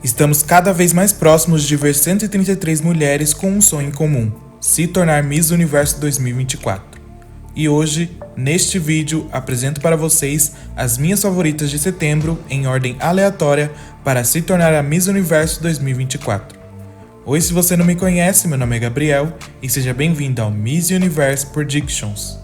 Estamos cada vez mais próximos de ver 133 mulheres com um sonho em comum: se tornar Miss Universo 2024. E hoje, neste vídeo, apresento para vocês as minhas favoritas de setembro em ordem aleatória para se tornar a Miss Universo 2024. Oi, se você não me conhece, meu nome é Gabriel e seja bem-vindo ao Miss Universe Predictions.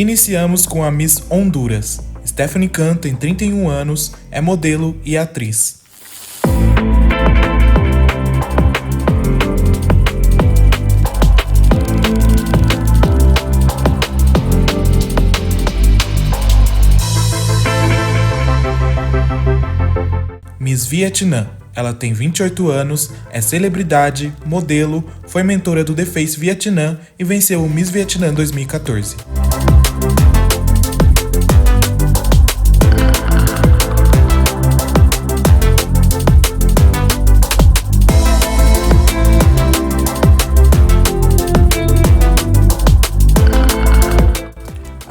Iniciamos com a Miss Honduras. Stephanie Khan tem 31 anos, é modelo e atriz. Miss Vietnã. Ela tem 28 anos, é celebridade, modelo, foi mentora do The Face Vietnã e venceu o Miss Vietnã 2014.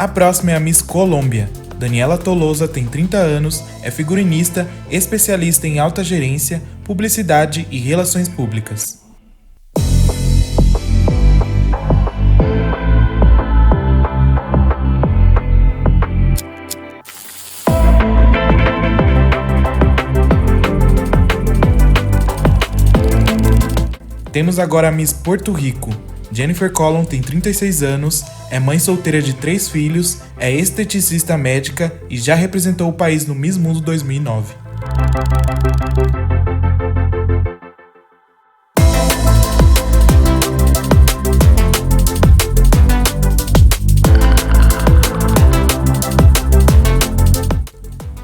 A próxima é a Miss Colômbia. Daniela Tolosa tem 30 anos, é figurinista, especialista em alta gerência, publicidade e relações públicas. Temos agora a Miss Porto Rico. Jennifer Collum tem 36 anos, é mãe solteira de 3 filhos, é esteticista médica e já representou o país no Miss Mundo 2009.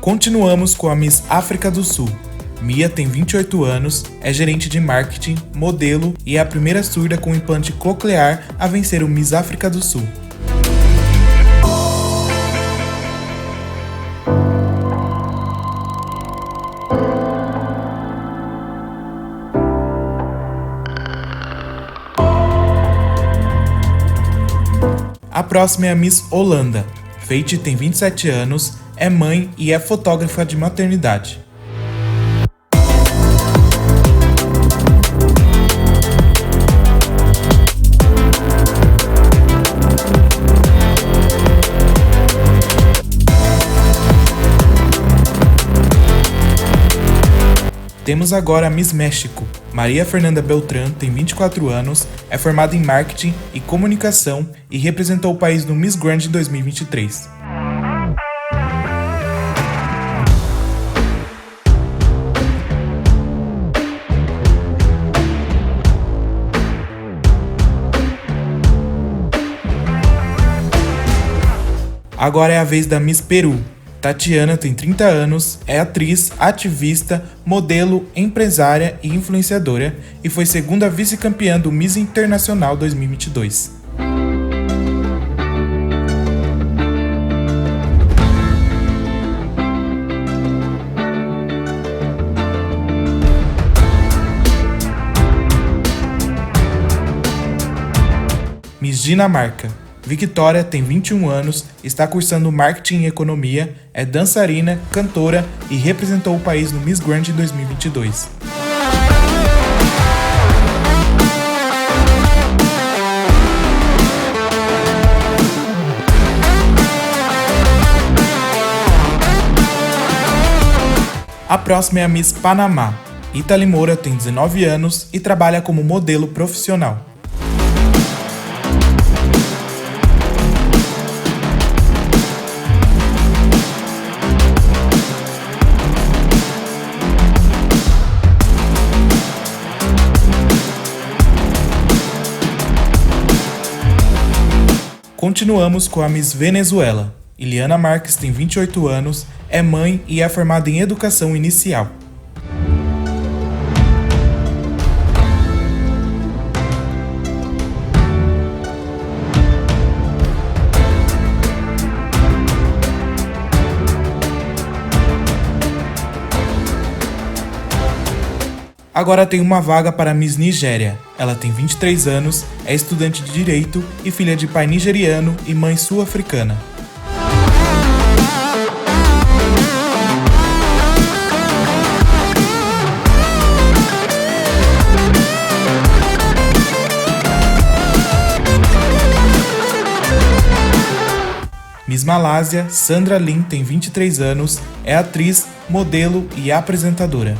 Continuamos com a Miss África do Sul. Mia tem 28 anos, é gerente de marketing, modelo e é a primeira surda com implante coclear a vencer o Miss África do Sul. A próxima é a Miss Holanda. Feite tem 27 anos, é mãe e é fotógrafa de maternidade. Temos agora a Miss México. Maria Fernanda Beltrán tem 24 anos, é formada em marketing e comunicação e representou o país no Miss Grand 2023. Agora é a vez da Miss Peru. Tatiana tem 30 anos, é atriz, ativista, modelo, empresária e influenciadora e foi segunda vice-campeã do Miss Internacional 2022. Miss Dinamarca. Victoria tem 21 anos, está cursando marketing e economia, é dançarina, cantora e representou o país no Miss Grand 2022. A próxima é a Miss Panamá. Itali Moura tem 19 anos e trabalha como modelo profissional. Continuamos com a Miss Venezuela. Iliana Marques tem 28 anos, é mãe e é formada em educação inicial. Agora tem uma vaga para Miss Nigéria. Ela tem 23 anos, é estudante de Direito e filha de pai nigeriano e mãe sul-africana. Miss Malásia, Sandra Lin tem 23 anos, é atriz, modelo e apresentadora.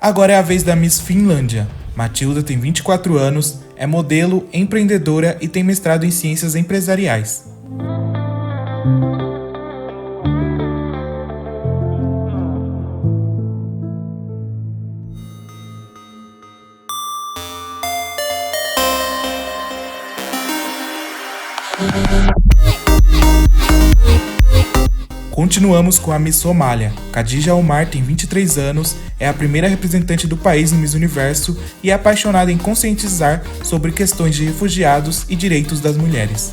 Agora é a vez da Miss Finlândia. Matilda tem 24 anos, é modelo, empreendedora e tem mestrado em ciências empresariais. Continuamos com a Miss Somália. Khadija Omar tem 23 anos, é a primeira representante do país no Miss Universo e é apaixonada em conscientizar sobre questões de refugiados e direitos das mulheres.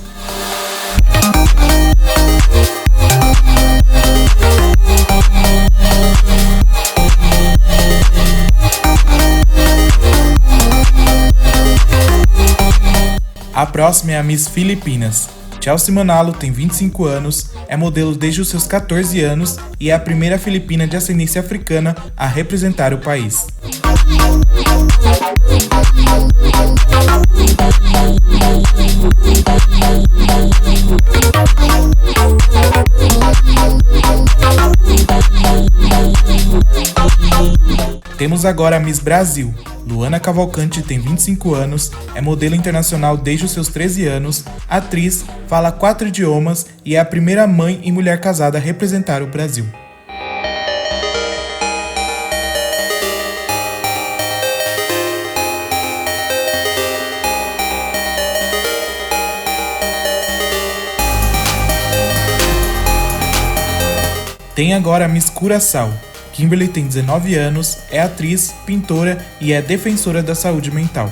A próxima é a Miss Filipinas. Chelsea Manalo tem 25 anos, é modelo desde os seus 14 anos e é a primeira filipina de ascendência africana a representar o país. Temos agora a Miss Brasil. Luana Cavalcante tem 25 anos, é modelo internacional desde os seus 13 anos, atriz, fala 4 idiomas e é a primeira mãe e mulher casada a representar o Brasil. Tem agora a Miss Curaçao. Kimberly tem 19 anos, é atriz, pintora e é defensora da saúde mental.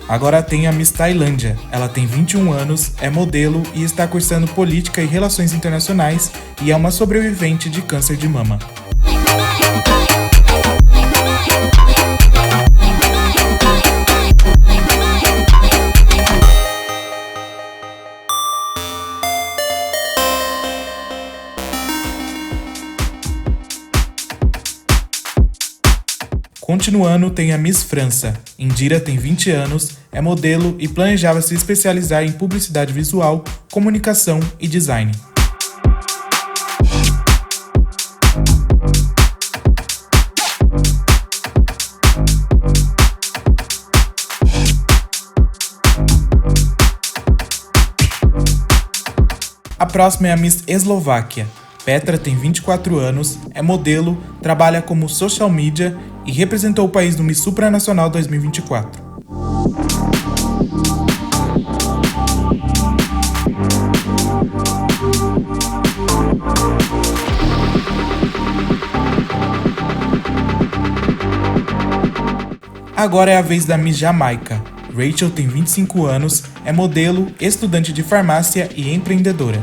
Agora tem a Miss Tailândia. Ela tem 21 anos, é modelo e está cursando Política e Relações Internacionais e é uma sobrevivente de câncer de mama. Continuando, tem a Miss França. Indira tem 20 anos, é modelo e planejava se especializar em publicidade visual, comunicação e design. A próxima é a Miss Eslováquia. Petra tem 24 anos, é modelo, trabalha como social media e representou o país no Miss Supranacional 2024. Agora é a vez da Miss Jamaica. Rachel tem 25 anos, é modelo, estudante de farmácia e empreendedora.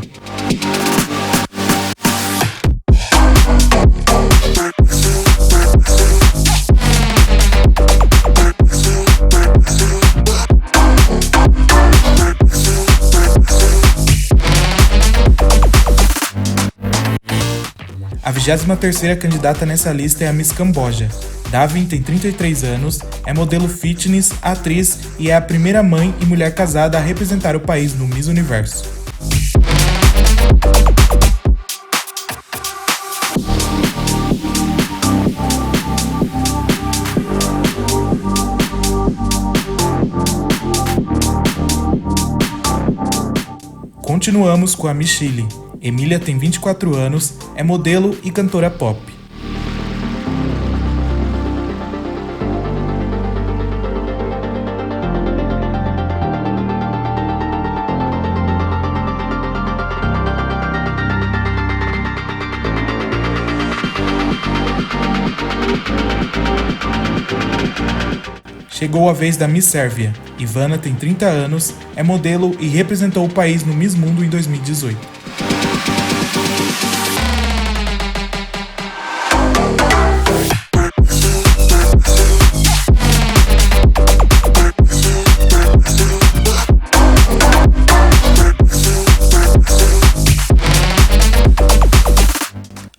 A 23ª candidata nessa lista é a Miss Camboja. Davin tem 33 anos, é modelo fitness, atriz e é a primeira mãe e mulher casada a representar o país no Miss Universo. Continuamos com a Miss Chile. Emília tem 24 anos, é modelo e cantora pop. Chegou a vez da Miss Sérvia. Ivana tem 30 anos, é modelo e representou o país no Miss Mundo em 2018.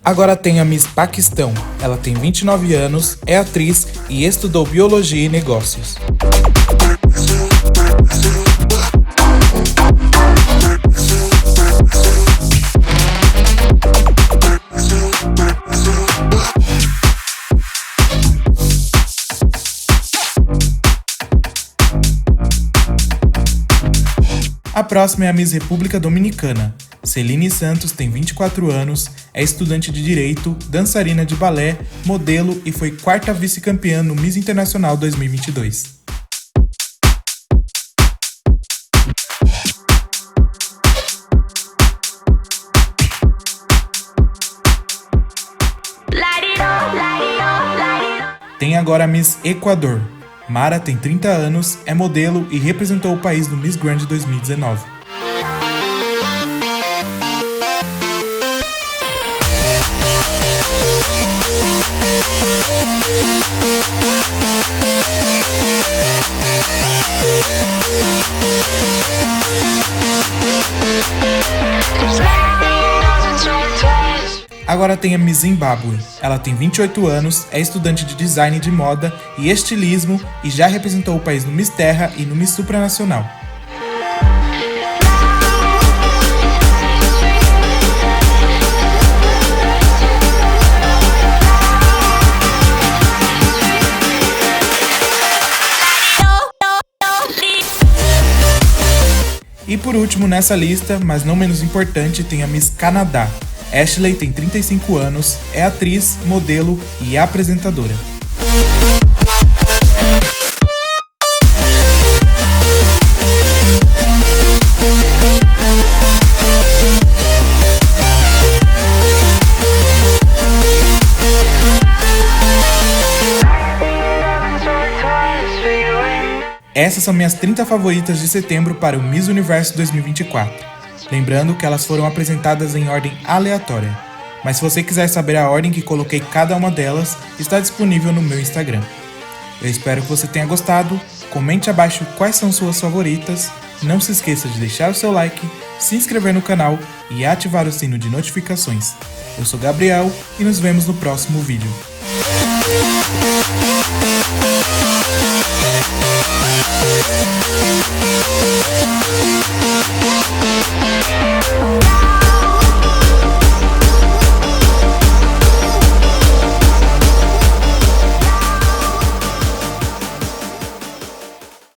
Agora tem a Miss Paquistão. Ela tem 29 anos, é atriz e estudou Biologia e Negócios. A próxima é a Miss República Dominicana. Celine Santos tem 24 anos, é estudante de Direito, dançarina de balé, modelo e foi quarta vice-campeã no Miss Internacional 2022. Tem agora a Miss Equador. Mara tem 30 anos, é modelo e representou o país no Miss Grand 2019. Agora tem a Miss Zimbábue. Ela tem 28 anos, é estudante de design de moda e estilismo e já representou o país no Miss Terra e no Miss Supranacional. E por último nessa lista, mas não menos importante, tem a Miss Canadá. Ashley tem 35 anos, é atriz, modelo e apresentadora. Essas são minhas 30 favoritas de setembro para o Miss Universo 2024. Lembrando que elas foram apresentadas em ordem aleatória. Mas se você quiser saber a ordem que coloquei cada uma delas, está disponível no meu Instagram. Eu espero que você tenha gostado, comente abaixo quais são suas favoritas, não se esqueça de deixar o seu like, se inscrever no canal e ativar o sino de notificações. Eu sou Gabriel e nos vemos no próximo vídeo.